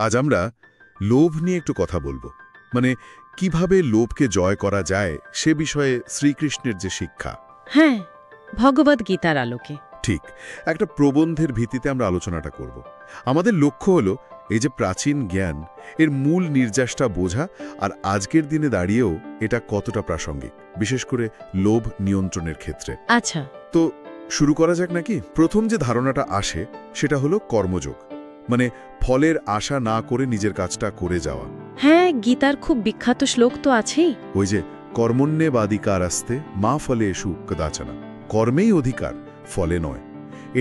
আজ আমরা লোভ নিয়ে একটু কথা বলবো। মানে কিভাবে লোভকে জয় করা যায় সে বিষয়ে শ্রীকৃষ্ণের যে শিক্ষা। হ্যাঁ, ভগবদ্ গীতার আলোকে। ঠিক, একটা প্রবন্ধের ভিত্তিতে আমরা আলোচনাটা করব। আমাদের লক্ষ্য হলো এই যে প্রাচীন জ্ঞান এর মূল নির্যাসটা বোঝা, আর আজকের দিনে দাঁড়িয়েও এটা কতটা প্রাসঙ্গিক, বিশেষ করে লোভ নিয়ন্ত্রণের ক্ষেত্রে। আচ্ছা, তো শুরু করা যাক নাকি? প্রথম যে ধারণাটা আসে সেটা হলো কর্মযোগ, মানে ফলের আশা না করে নিজের কাজটা করে যাওয়া। হ্যাঁ, গীতার খুব বিখ্যাত শ্লোক তো আছেই। ওই যে কর্মণ্যেবাধিকার আসতে মা ফলে এসু কদাচনা, কর্মেই অধিকার, ফলে নয়।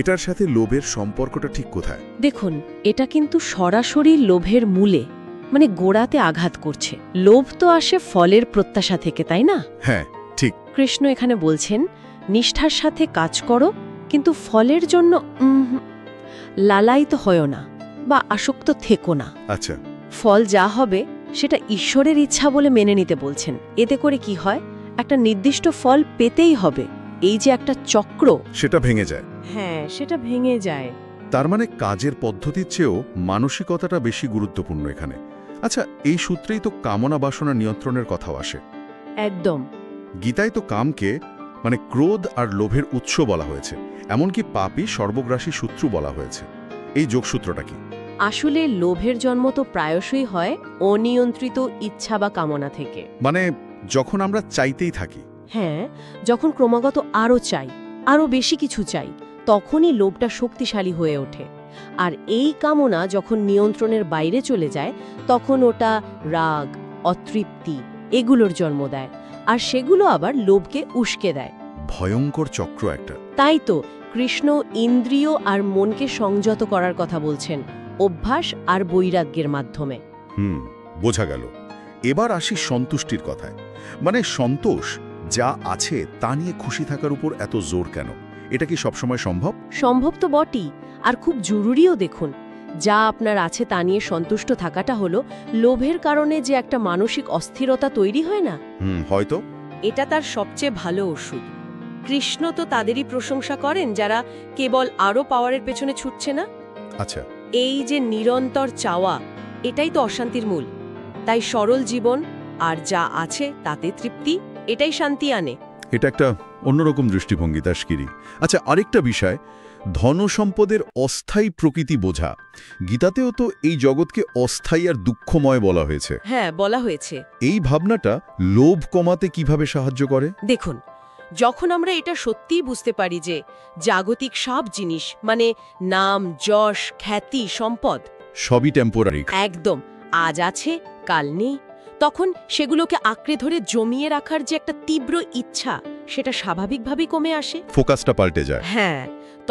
এটার সাথে লোভের সম্পর্কটা ঠিক কোথায়? দেখুন, এটা কিন্তু সরাসরি লোভের মূলে, মানে গোড়াতে আঘাত করছে। লোভ তো আসে ফলের প্রত্যাশা থেকে, তাই না? হ্যাঁ, ঠিক। কৃষ্ণ এখানে বলছেন, নিষ্ঠার সাথে কাজ করো, কিন্তু ফলের জন্য লালায়িত হয় না বা আসক্ত থেকো না। আচ্ছা, ফল যা হবে সেটা ঈশ্বরের ইচ্ছা বলে মেনে নিতে বলছেন। এতে করে কি হয়, একটা নির্দিষ্ট ফল পেতেই হবে, এই যে একটা চক্র, সেটা ভেঙে যায়। হ্যাঁ, সেটা ভেঙে যায়। তার মানে কাজের পদ্ধতির চেয়েও মানসিকতাটা বেশি গুরুত্বপূর্ণ এখানে। আচ্ছা, এই সূত্রেই তো কামনা বাসনা নিয়ন্ত্রণের কথাও আসে। একদম। গীতায় তো কামকে মানে ক্রোধ আর লোভের উৎস বলা হয়েছে, এমনকি পাপী সর্বগ্রাসী শত্রু বলা হয়েছে। এই যোগসূত্রটা কি? আসলে লোভের জন্ম তো প্রায়শই হয় অনিয়ন্ত্রিত ইচ্ছা বা কামনা থেকে। মানে যখন আমরা চাইতেই থাকি। হ্যাঁ, যখন ক্রমাগত আরও চাই, আরও বেশি কিছু চাই, তখনই লোভটা শক্তিশালী হয়ে ওঠে। আর এই কামনা যখন নিয়ন্ত্রণের বাইরে চলে যায়, তখন ওটা রাগ, অতৃপ্তি এগুলোর জন্ম দেয়, আর সেগুলো আবার লোভকে উস্কে দেয়। ভয়ঙ্কর চক্র একটা। তাই তো কৃষ্ণ ইন্দ্রিয় আর মনকে সংযত করার কথা বলছেন, অভ্যাস আর বৈরাগ্যের মাধ্যমে। বোঝা গেল। এবার আসি সন্তুষ্টির কথায়। মানে সন্তোষ যা আছে তা নিয়ে খুশি থাকার উপর এত জোর কেন? এটা কি সবসময় সম্ভব? সম্ভব তো বটেই, আর খুব জরুরিও। দেখুন, যা আপনার আছে তা নিয়ে সন্তুষ্ট থাকাটা হলো লোভের কারণে যে একটা মানসিক অস্থিরতা তৈরি হয় না, হয়তো এটা তার সবচেয়ে ভালো ওষুধ। কৃষ্ণ তো তাদেরই প্রশংসা করেন যারা কেবল আরও পাওয়ারের পেছনে ছুটছে না। আচ্ছা, এই যে নিরন্তর চাওয়া, এটাই তো অশান্তির মূল। তাই সরল জীবন আর যা আছে তাতে তৃপ্তি, এটাই শান্তি আনে। এটা একটা অন্যরকম দৃষ্টিভঙ্গি দাসগিরি। আচ্ছা, আরেকটা বিষয়, ধনসম্পদের অস্থায়ী প্রকৃতি বোঝা। গীতাতেও তো এই জগৎকে অস্থায়ী আর দুঃখময় বলা হয়েছে। হ্যাঁ, বলা হয়েছে। এই ভাবনাটা লোভ কমাতে কিভাবে সাহায্য করে? দেখুন, যখন আমরা এটা সত্যিই বুঝতে পারি যে জাগতিক সব জিনিস, মানে নাম, যশ, খ্যাতি, সম্পদ সবই টেম্পোরারি, একদম আজ আছে কাল নেই, তখন সেগুলোকে আঁকড়ে ধরে জমিয়ে রাখার যে একটা তীব্র ইচ্ছা, সেটা স্বাভাবিকভাবেই কমে আসে। ফোকাসটা পাল্টে যায়। হ্যাঁ,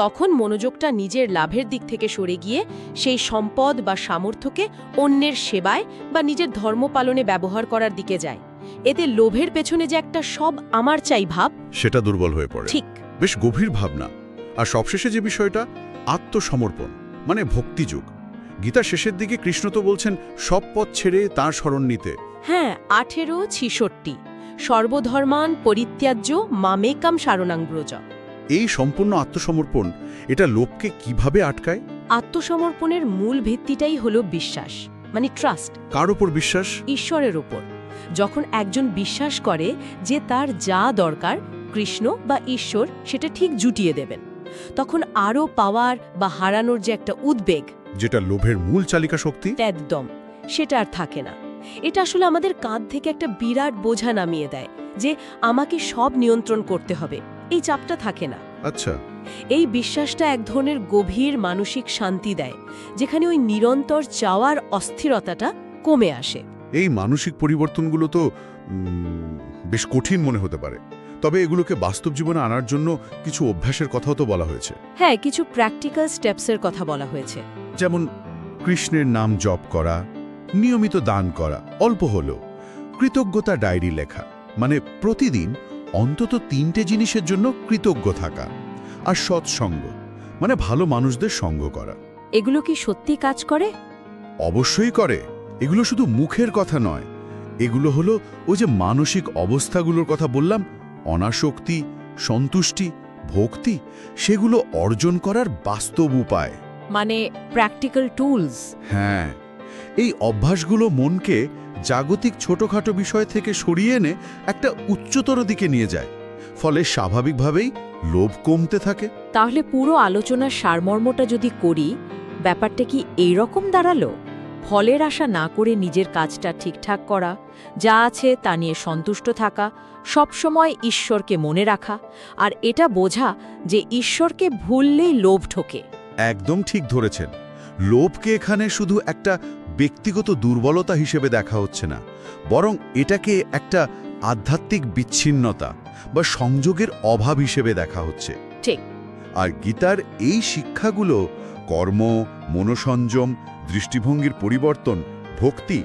তখন মনোযোগটা নিজের লাভের দিক থেকে সরে গিয়ে সেই সম্পদ বা সামর্থ্যকে অন্যের সেবায় বা নিজের ধর্ম পালনে ব্যবহার করার দিকে যায়। এতে লোভের পেছনে যে একটা সব আমার চাই ভাব, সেটা দুর্বল হয়ে পড়ে। ঠিক। বেশ গভীর ভাবনা। আর সবশেষে যে বিষয়টা, আত্মসমর্পণ মানে ভক্তিযোগ। গীতার শেষের দিকে কৃষ্ণ তো বলছেন সব পথ ছেড়ে তাঁর শরণ নিতে। হ্যাঁ, 18:66 সর্বধর্মান পরিত্যাজ্য মামেকাম শরণাং ব্রজ। এই সম্পূর্ণ আত্মসমর্পণ, এটা লোভকে কিভাবে আটকায়? আত্মসমর্পণের মূল ভিত্তিটাই হলো বিশ্বাস, মানে ট্রাস্ট। কার উপর বিশ্বাস? ঈশ্বরের উপর। যখন একজন বিশ্বাস করে যে তার যা দরকার কৃষ্ণ বা ঈশ্বর সেটা ঠিক জুটিয়ে দেবেন, তখন আরও পাওয়ার বা হারানোর যে একটা উদ্বেগ, যেটা লোভের মূল চালিকা শক্তি, একদম সেটা আর থাকে না। এটা আসলে আমাদের কাঁধ থেকে একটা বিরাট বোঝা নামিয়ে দেয় যে আমাকে সব নিয়ন্ত্রণ করতে হবে, এই চাপটা থাকে না। আচ্ছা, এই বিশ্বাসটা এক ধরনের গভীর মানসিক শান্তি দেয়, যেখানে ওই নিরন্তর চাওয়ার অস্থিরতাটা কমে আসে। এই মানসিক পরিবর্তনগুলো তো বেশ কঠিন মনে হতে পারে, তবে এগুলোকে বাস্তব জীবনে আনার জন্য কিছু অভ্যাসের কথাও তো বলা হয়েছে। হ্যাঁ, কিছু প্র্যাকটিক্যাল স্টেপসের কথা বলা হয়েছে। যেমন কৃষ্ণের নাম জপ করা, নিয়মিত দান করা, অল্প হলেও কৃতজ্ঞতা ডায়েরি লেখা, মানে প্রতিদিন অন্তত 3টে জিনিসের জন্য কৃতজ্ঞ থাকা, আর সৎসঙ্গ মানে ভালো মানুষদের সঙ্গ করা। এগুলো কি সত্যি কাজ করে? অবশ্যই করে। এগুলো শুধু মুখের কথা নয়, এগুলো হলো ওই যে মানসিক অবস্থাগুলোর কথা বললাম, অনাসক্তি, সন্তুষ্টি, ভক্তি, সেগুলো অর্জন করার বাস্তব উপায়। মানে প্র্যাকটিক্যাল টুলস। হ্যাঁ, এই অভ্যাসগুলো মনকে জাগতিক ছোটখাটো বিষয় থেকে সরিয়ে এনে একটা উচ্চতর দিকে নিয়ে যায়, ফলে স্বাভাবিকভাবেই লোভ কমতে থাকে। তাহলে পুরো আলোচনার সারমর্মটা যদি করি, ব্যাপারটা কি এই রকম দাঁড়ালো? ফলের আশা না করে নিজের কাজটা ঠিকঠাক করা, যা আছে তা নিয়ে সন্তুষ্ট থাকা, সবসময় ঈশ্বরকে মনে রাখা, আর এটা বোঝা যে ঈশ্বরকে ভুললেই লোভ ঠোকে। একদম ঠিক ধরেছেন। লোভকে এখানে শুধু একটা ব্যক্তিগত দুর্বলতা হিসেবে দেখা হচ্ছে না, বরং এটাকে একটা আধ্যাত্মিক বিচ্ছিন্নতা বা সংযোগের অভাব হিসেবে দেখা হচ্ছে। ঠিক। আর গীতার এই শিক্ষাগুলো কর্ম, মনোসংযম, দৃষ্টিভঙ্গির পরিবর্তন, ভক্তি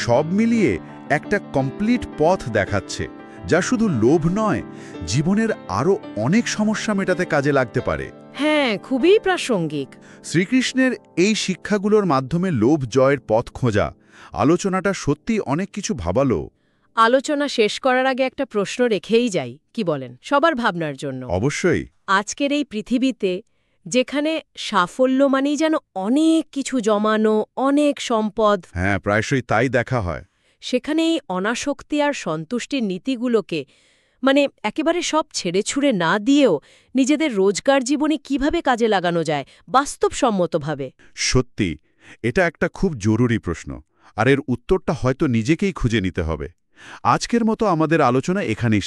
সব মিলিয়ে একটা কমপ্লিট পথ দেখাচ্ছে, যা শুধু লোভ নয়, জীবনের আরও অনেক সমস্যা মেটাতে কাজে লাগতে পারে। হ্যাঁ, খুবই প্রাসঙ্গিক। শ্রীকৃষ্ণের এই শিক্ষাগুলোর মাধ্যমে লোভ জয়ের পথ খোঁজা আলোচনাটা সত্যি অনেক কিছু ভাবালো। আলোচনা শেষ করার আগে একটা প্রশ্ন রেখেই যাই, কি বলেন, সবার ভাবনার জন্য। অবশ্যই। আজকের এই পৃথিবীতে যেখানে সাফল্য মানেই যেন অনেক কিছু জমানো, অনেক সম্পদ, হ্যাঁ, প্রায়শই তাই দেখা হয়। সেখানে এই অনাসক্তি আর সন্তুষ্টির নীতিগুলোকে একেবারে সব ছেড়ে ছুড়ে না দিয়েও নিজেদের রোজগার জীবনে কিভাবে কাজে লাগানো যায় বাস্তবসম্মতভাবে? সত্যি, এটা একটা খুব জরুরি প্রশ্ন, আর এর উত্তরটা হয়তো নিজেকেই খুঁজে নিতে হবে। আজকের মতো আমাদের আলোচনা এখানেই